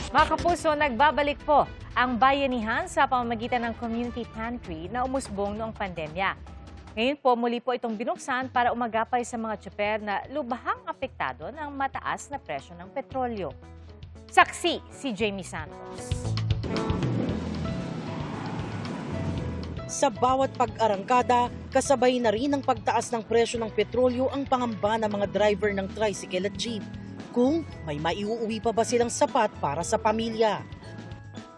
Mga kapuso, nagbabalik po ang bayanihan sa pamamagitan ng community pantry na umusbong noong pandemya. Ngayon po, muli po itong binuksan para umagapay sa mga tsuper na lubhang apektado ng mataas na presyo ng petrolyo. Saksi si Jamie Santos. Sa bawat pag-arangkada, kasabay na rin ang pagtaas ng presyo ng petrolyo ang pangamba ng mga driver ng tricycle at jeep. Kung may maiuuwi pa ba silang sapat para sa pamilya.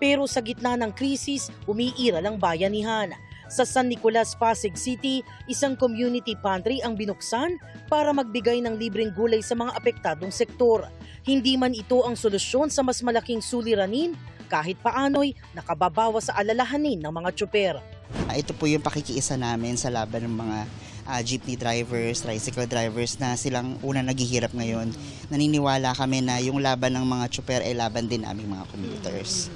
Pero sa gitna ng krisis, umiiral ang bayanihan. Sa San Nicolas, Pasig City, isang community pantry ang binuksan para magbigay ng libreng gulay sa mga apektadong sektor. Hindi man ito ang solusyon sa mas malaking suliranin, kahit paano'y nakababawas sa alalahanin ng mga tsuper. Ito po yung pakikiisa namin sa laban ng mga jeepney drivers, tricycle drivers na silang unang naghihirap ngayon. Naniniwala kami na yung laban ng mga tsuper ay laban din aming mga commuters.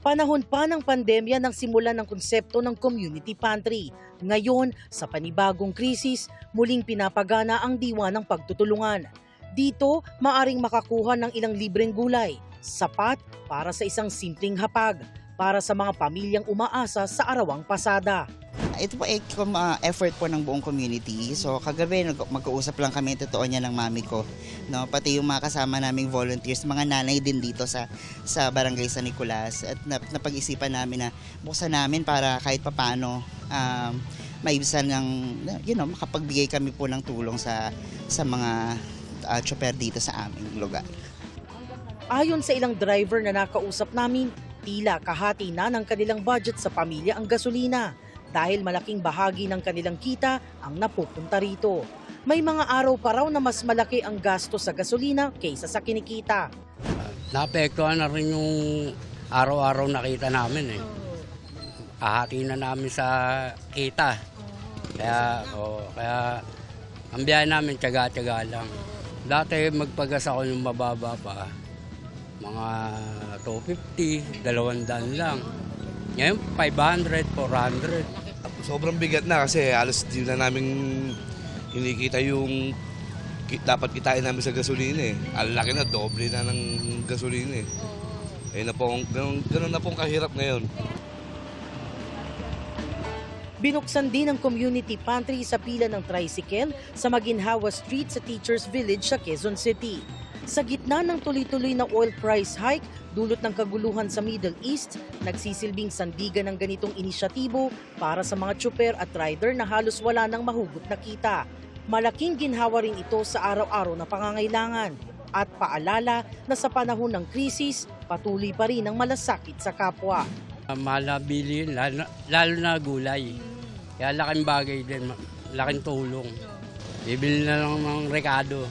Panahon pa ng pandemya nang simulan ng konsepto ng community pantry. Ngayon, sa panibagong krisis, muling pinapagana ang diwa ng pagtutulungan. Dito, maaring makakuha ng ilang libreng gulay, sapat para sa isang simpleng hapag, para sa mga pamilyang umaasa sa arawang pasada. Ito po ay effort po ng buong community. So kagabi mag-uusap lang kami, totoo niya ng mami ko. No? Pati yung mga kasama naming volunteers, mga nanay din dito sa Barangay San Nicolas. At napag-isipan namin na buksan namin para kahit papano maibisan ng, makapagbigay kami po ng tulong sa mga tsuper dito sa aming lugar. Ayon sa ilang driver na nakausap namin, tila kahati na ng kanilang budget sa pamilya ang gasolina dahil malaking bahagi ng kanilang kita ang napupunta rito. May mga araw pa raw na mas malaki ang gasto sa gasolina kaysa sa kinikita. Naapektuhan na rin yung araw-araw na kita namin eh. Kahati na namin sa kita. Kaya ang biyahe namin tiyaga-tiyaga lang. Dati magpagas ako yung mababa pa. Mga 250, 200 lang. Ngayon, 500, 400. Sobrang bigat na kasi halos di na namin kinikita yung dapat kitain namin sa gasolina eh. Ang laki na, doble na ng gasolina eh. Ganun na pong kahirap ngayon. Binuksan din ang community pantry sa pila ng tricycle sa Maginhawa Street sa Teachers Village sa Quezon City. Sa gitna ng tuloy-tuloy na oil price hike, dulot ng kaguluhan sa Middle East, nagsisilbing sandigan ng ganitong inisyatibo para sa mga tsuper at rider na halos wala nang mahugot na kita. Malaking ginhawa rin ito sa araw-araw na pangangailangan at paalala na sa panahon ng krisis, patuloy pa rin ang malasakit sa kapwa. Malabili yun, lalo na gulay. Kaya laking bagay din, laking tulong. Bibili na lang ng rekado.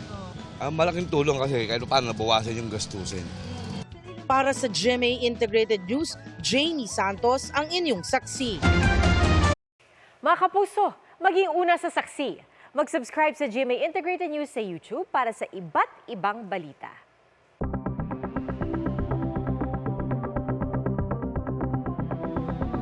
Malaking tulong kasi kahit paano nabawasan yung gastusin. Para sa GMA Integrated News, Jamie Santos ang inyong saksi. Mga kapuso, maging una sa saksi. Mag-subscribe sa GMA Integrated News sa YouTube para sa iba't ibang balita.